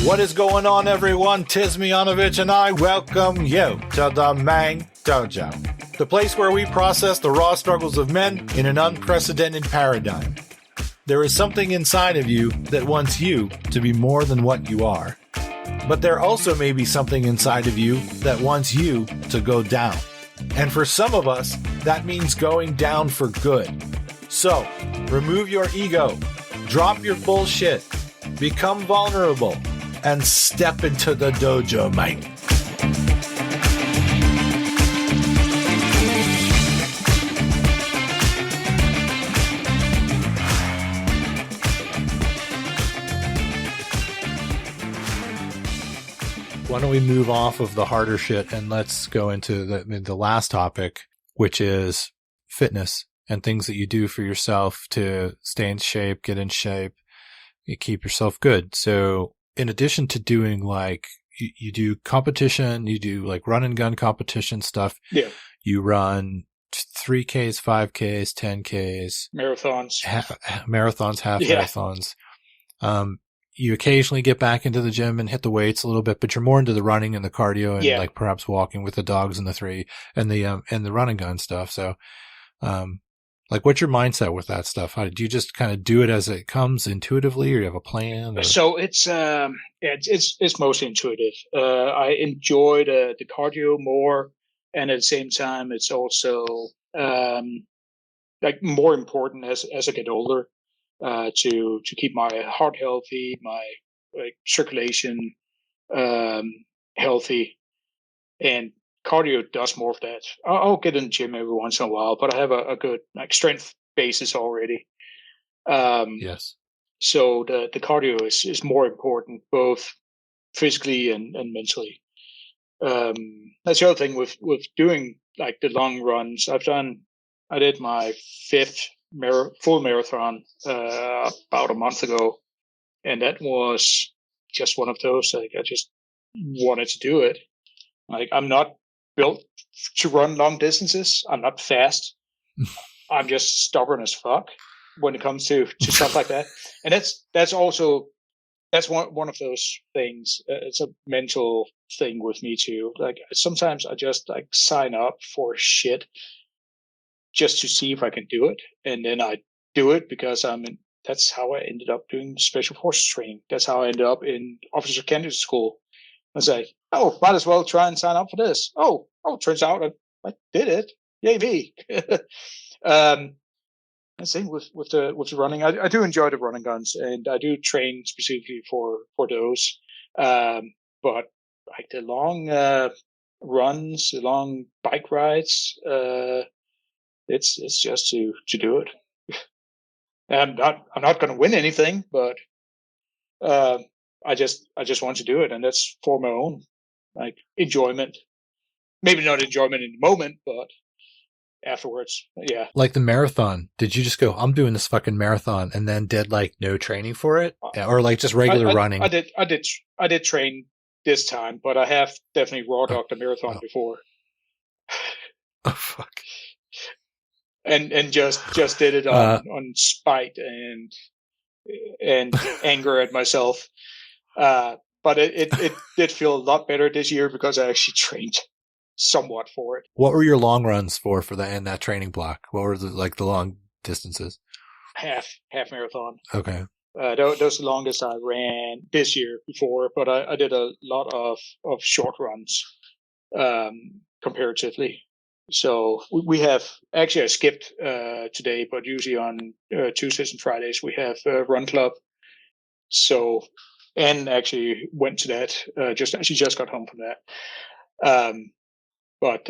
What is going on, everyone? Tis Miyanovich, and I welcome you to the main dojo, the place where we process the raw struggles of men in an unprecedented paradigm. There is something inside of you that wants you to be more than what you are. But there also may be something inside of you that wants you to go down. And for some of us, that means going down for good. So, remove your ego, drop your bullshit, become vulnerable, and step into the dojo, mate. Why don't we move off of the harder shit and let's go into the last topic, which is fitness and things that you do for yourself to stay in shape, get in shape, you keep yourself good. So in addition to doing like, you do competition, you do like run and gun competition stuff. Yeah. You run 3Ks, 5Ks, 10Ks. Marathons. Marathons, half marathons. You occasionally get back into the gym and hit the weights a little bit, but you're more into the running and the cardio and like perhaps walking with the dogs and the run and gun stuff. So, like, what's your mindset with that stuff? Do you just kind of do it as it comes intuitively, or you have a plan? Or? So it's mostly intuitive. I enjoy the cardio more, and at the same time, it's also like more important as I get older to keep my heart healthy, my circulation healthy, and cardio does more of that. I'll get in the gym every once in a while, but I have a good strength basis already. Yes. So the cardio is more important, both physically and mentally. That's the other thing with doing like the long runs. I did my fifth full marathon about a month ago, and that was just one of those. Like, I just wanted to do it. Like, I'm not built to run long distances. I'm not fast. I'm just stubborn as fuck when it comes to stuff like that. And that's one of those things. It's a mental thing with me too. Like, sometimes I just like sign up for shit just to see if I can do it, and then I do it because that's how I ended up doing special forces training. That's how I ended up in officer candidate school. I was like, oh, might as well try and sign up for this. Oh, turns out I did it. Yay me. Same with the running. I do enjoy the running guns, and I do train specifically for those. But like the long runs, the long bike rides, it's just to do it. I'm not going to win anything, but I just want to do it, and that's for my own like enjoyment. Maybe not enjoyment in the moment, but afterwards, yeah. Like the marathon, did you just go, I'm doing this fucking marathon, and then did like no training for it, or like just regular running? I did train this time, but I have definitely raw dogged a marathon before. Oh fuck! And just did it on spite and anger at myself. But it did feel a lot better this year because I actually trained somewhat for it. What were your long runs for that training block? What were the long distances? Half marathon. Okay. Those the longest I ran this year before, but I did a lot of short runs comparatively. So we have actually, I skipped today, but usually on Tuesdays and Fridays we have a run club. So, and actually went to that. Just got home from that. But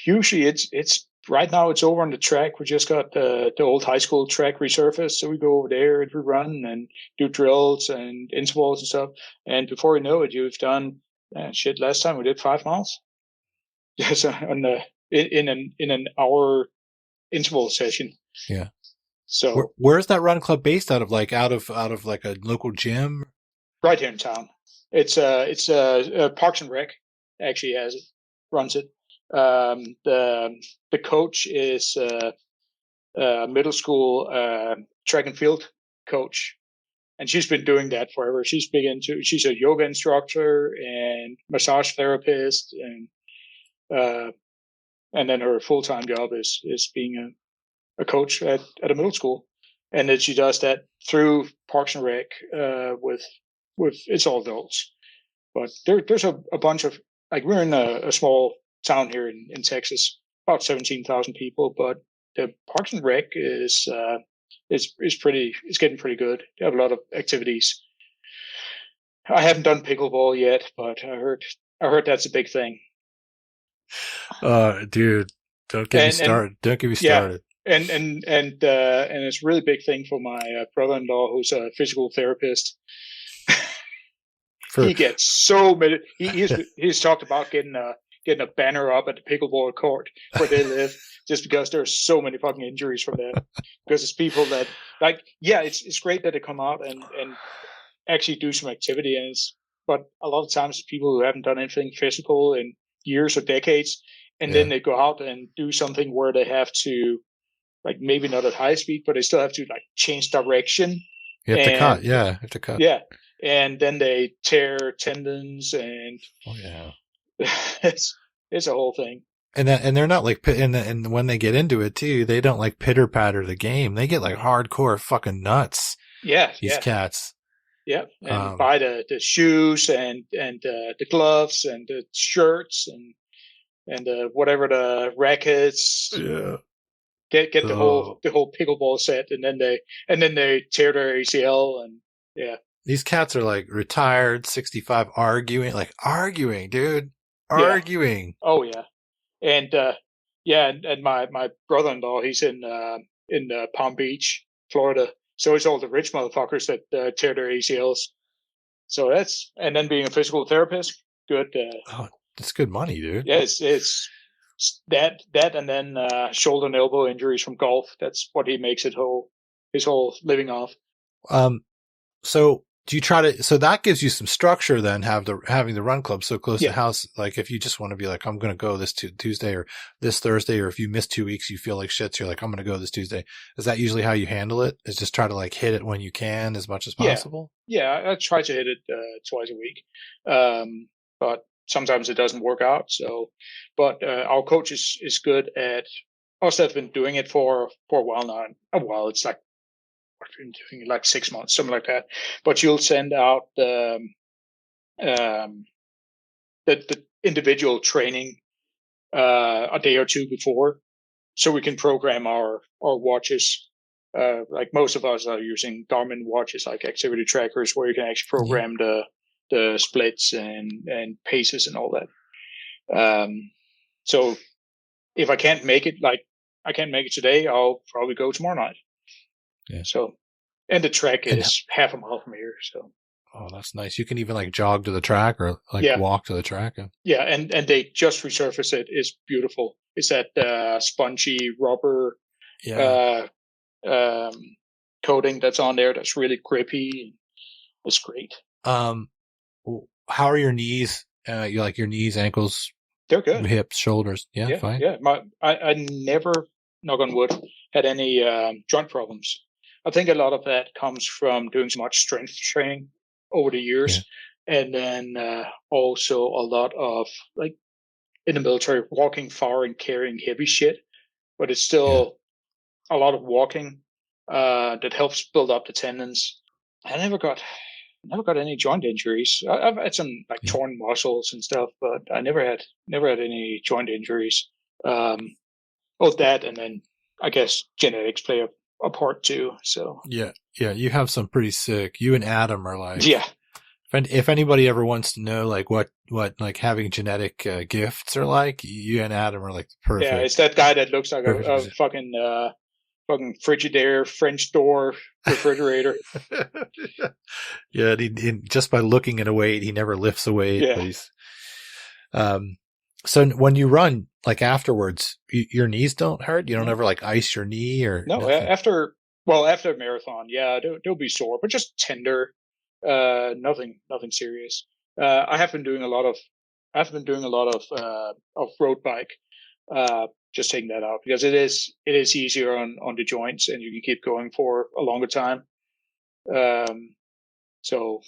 usually it's right now it's over on the track. We just got the old high school track resurfaced, so we go over there and we run and do drills and intervals and stuff. And before you know it, you've done last time we did 5 miles. Yes, on the in an hour interval session. Yeah. So where's that run club based out of? Like out of like a local gym? Right here in town. It's Parks and Rec actually runs it. The coach is a middle school track and field coach, and she's been doing that forever. She's a yoga instructor and massage therapist, and then her full time job is being a coach at a middle school, and then she does that through Parks and Rec with it's all adults, but there's a bunch of like we're in a small town here in Texas, about 17,000 people, but the Parks and Rec is getting pretty good. They have a lot of activities. I haven't done pickleball yet, but I heard that's a big thing. Dude, don't get me started. Don't get me started. And it's a really big thing for my brother-in-law, who's a physical therapist. He gets so many. He's talked about getting a banner up at the pickleball court where they live, just because there's so many fucking injuries from that. Because it's people that it's great that they come out and actually do some activity, but a lot of times it's people who haven't done anything physical in years or decades, and then they go out and do something where they have to, like, maybe not at high speed, but they still have to like change direction. You have to cut. Yeah, you have to cut. Yeah. And then they tear tendons and it's a whole thing. And they're not like, and when they get into it too, they don't like pitter patter the game. They get like hardcore fucking nuts. Yeah. These cats. Yeah. And buy the shoes and the gloves and the shirts and whatever the rackets. Yeah. Get the whole pickleball set, and then they tear their ACL, and these cats are like retired, 65, arguing, dude, arguing. Oh yeah, and and my brother-in-law, he's in Palm Beach, Florida, so it's all the rich motherfuckers that tear their ACLs. So and then being a physical therapist, good. It's good money, dude. Yeah, it's that and then shoulder and elbow injuries from golf. That's what he makes his whole living off. So do you try to? So that gives you some structure. Then having the run club so close to the house. Like if you just want to be like, I'm going to go this Tuesday or this Thursday, or if you miss 2 weeks, you feel like shit. So you're like, I'm going to go this Tuesday. Is that usually how you handle it? Is just try to like hit it when you can as much as possible? Yeah, I try to hit it twice a week, but sometimes it doesn't work out. So, but our coach is good at us. Have been doing it for a while now. It's like I've been doing it like 6 months, something like that. But you'll send out the individual training a day or two before, so we can program our watches. Like most of us are using Garmin watches, like activity trackers, where you can actually program the splits and paces and all that. So if I can't make it today, I'll probably go tomorrow night. Yeah. So, and the track is half a mile from here. So. Oh, that's nice. You can even like jog to the track or like walk to the track. Yeah. And they just resurfaced it. It's beautiful. It's that spongy rubber coating that's on there. That's really grippy. It's great. How are your knees? You like your knees, ankles? They're good. Hips, shoulders. Yeah, fine. Yeah. I never, knock on wood, had any joint problems. I think a lot of that comes from doing so much strength training over the years. Yeah. And then also a lot of, like, in the military, walking far and carrying heavy shit. But it's still a lot of walking that helps build up the tendons. I never got any joint injuries. I've had some like torn muscles and stuff, but I never had any joint injuries. That, and then I guess genetics play a part too. So yeah, you have some pretty sick. You and Adam are like And if anybody ever wants to know like what like having genetic gifts are like, you and Adam are like perfect. Yeah, it's that guy that looks like a fucking Frigidaire French door refrigerator. Yeah, just by looking at a weight, he never lifts a weight. Yeah. So when you run, like afterwards, your knees don't hurt? You don't ever like ice your knee or no? Nothing? After a marathon, they'll be sore, but just tender. Nothing serious. I have been doing a lot of road bike. Just taking that out because it is easier on the joints and you can keep going for a longer time. So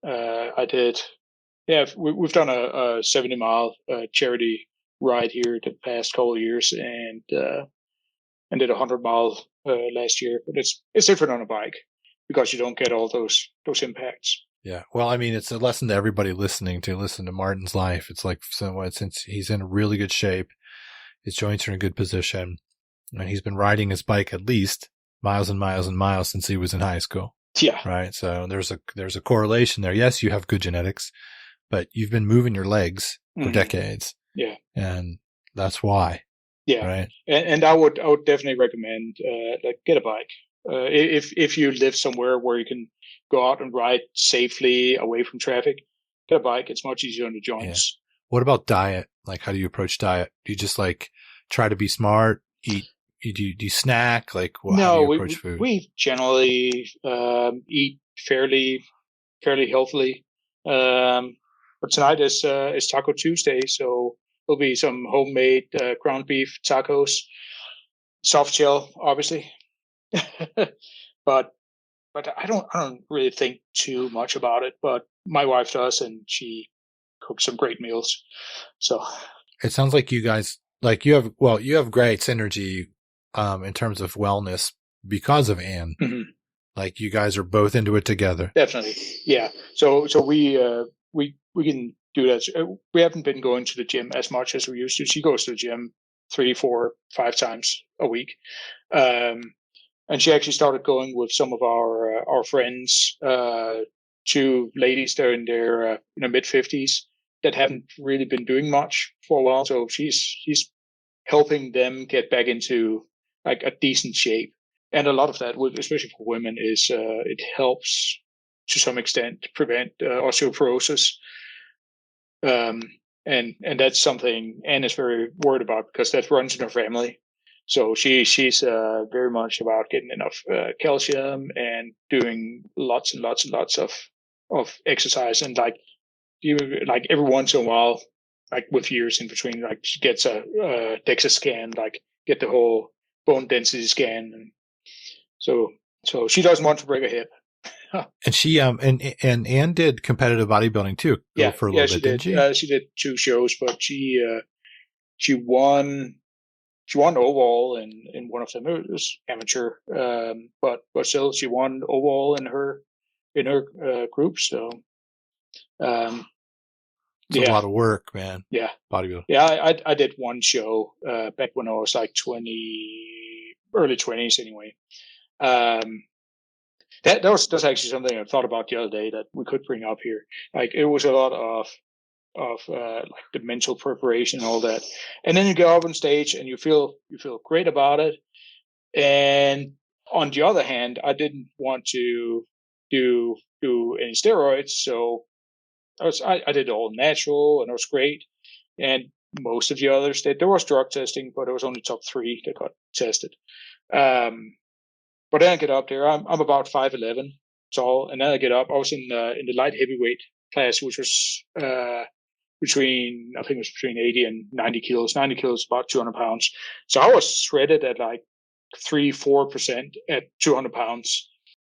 I did. Yeah, we've done a 70-mile charity ride here the past couple of years, and did 100-mile last year. But it's different on a bike because you don't get all those impacts. Yeah. Well, I mean, it's a lesson to everybody listening to listen to Martin's life. It's like, since he's in really good shape, his joints are in good position, and he's been riding his bike at least miles and miles and miles since he was in high school. Yeah. Right. So there's a correlation there. Yes, you have good genetics, but you've been moving your legs for decades. Yeah. And that's why. Yeah. Right. And I would definitely recommend, get a bike. If you live somewhere where you can go out and ride safely away from traffic, get a bike. It's much easier on the joints. Yeah. What about diet? Like, how do you approach diet? Do you just like try to be smart? Do you snack? Like, how do you approach food? We generally eat fairly healthily. But tonight is Taco Tuesday, so there'll be some homemade ground beef tacos, soft shell, obviously. but I don't really think too much about it. But my wife does, and she cooks some great meals. So it sounds like you guys you have great synergy in terms of wellness because of Anne. Mm-hmm. Like, you guys are both into it together. Definitely, yeah. So we can do that. We haven't been going to the gym as much as we used to. She goes to the gym 3, 4, 5 times a week. And she actually started going with some of our friends, 2 ladies there in their mid-50s that haven't really been doing much for a while. So she's helping them get back into like a decent shape. And a lot of that, especially for women, is it helps to some extent prevent osteoporosis. And that's something Anne is very worried about because that runs in her family. So she's very much about getting enough calcium and doing lots and lots and lots of exercise. And like every once in a while, like with years in between, like she gets a DEXA scan, like get the whole bone density scan. And so she doesn't want to break a hip. And she and Anne did competitive bodybuilding too. For a little bit, didn't she? She did 2 shows, but she won. She won overall in one of them. It was amateur, but still she won overall in her group. So, it's a lot of work, man. Yeah, bodybuilding. Yeah, I did one show back when I was like early 20s anyway. That's actually something I thought about the other day that we could bring up here. Like, it was a lot of like the mental preparation and all that, and then you go up on stage and you feel great about it. And on the other hand, I didn't want to do any steroids, so I did it all natural, and it was great. And most of the others there was drug testing, but it was only top 3 that got tested. But then I get up there. I'm about 5'11" tall, and then I get up. I was in the light heavyweight class, which was between 80 and 90 kilos. 90 kilos, about 200 pounds. So I was shredded at like 3-4% at 200 pounds.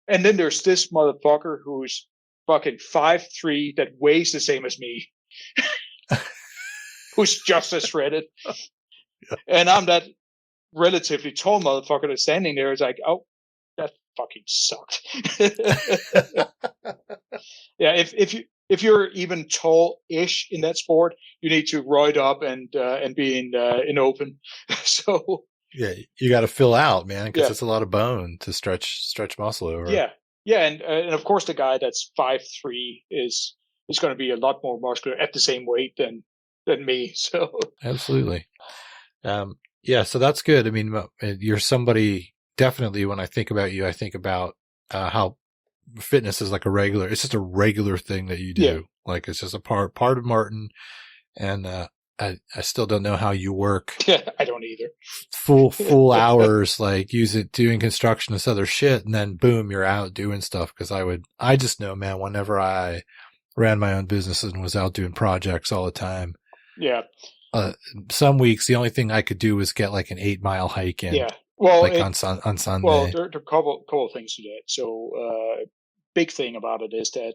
And then there's this motherfucker who's fucking 5'3" that weighs the same as me, who's just as shredded. Yeah. And I'm that relatively tall motherfucker that's standing there. It's like, oh, that fucking sucked. Yeah, if you're even tall-ish in that sport, you need to roid up and be in open. So yeah, you got to fill out, man, because it's a lot of bone to stretch muscle over. Yeah, and of course the guy that's 5'3" is going to be a lot more muscular at the same weight than me. So absolutely, yeah. So that's good. I mean, you're somebody. Definitely, when I think about you, I think about how fitness is like it's just a regular thing that you do. Yeah. Like, it's just a part of Martin. And I still don't know how you work. Yeah, I don't either. Full hours, like doing construction, this other shit, and then boom, you're out doing stuff. Because I just know, man, whenever I ran my own businesses and was out doing projects all the time. Yeah. Some weeks, the only thing I could do was get like an 8-mile hike in. Yeah. Well, on Sunday. Well, there are a couple of things to that. So big thing about it is that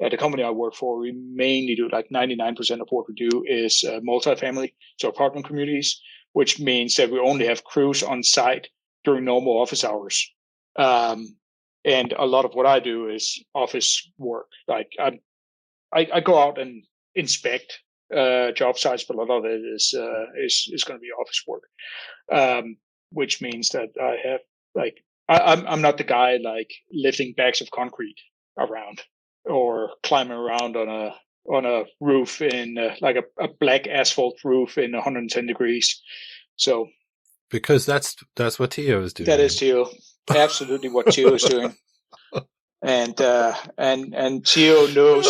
at the company I work for, we mainly do like 99% of what we do is multifamily, so apartment communities, which means that we only have crews on site during normal office hours. And a lot of what I do is office work. Like I go out and inspect job sites, but a lot of it is going to be office work, which means that I have like I'm not the guy like lifting bags of concrete around or climbing around on a roof in like a black asphalt roof in 110 degrees. So because that's what Tio is doing. That is Tio, absolutely what Tio is doing. And Tio knows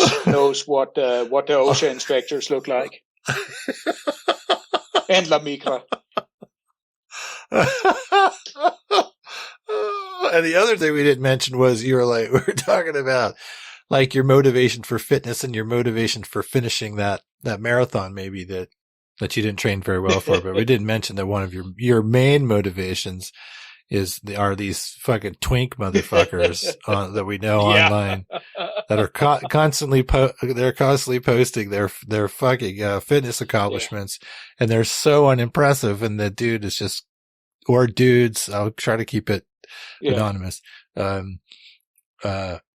what the OSHA inspectors look like, and La Migra. And the other thing we didn't mention was we were talking about like your motivation for fitness and your motivation for finishing that marathon, maybe that you didn't train very well for, but we didn't mention that one of your main motivations are these fucking twink motherfuckers that we know online that are constantly posting their fucking fitness accomplishments, and they're so unimpressive. And the dude is just, or dudes, I'll try to keep it anonymous,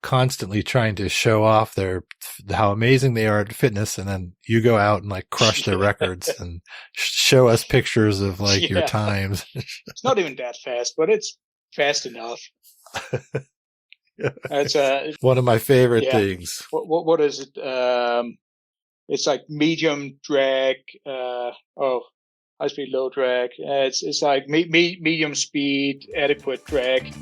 constantly trying to show off how amazing they are at fitness, and then you go out and like crush their records and show us pictures of like your times. It's not even that fast, but it's fast enough. It's one of my favorite things. What is it? It's like medium drag. High speed, low drag. It's like medium speed, adequate drag.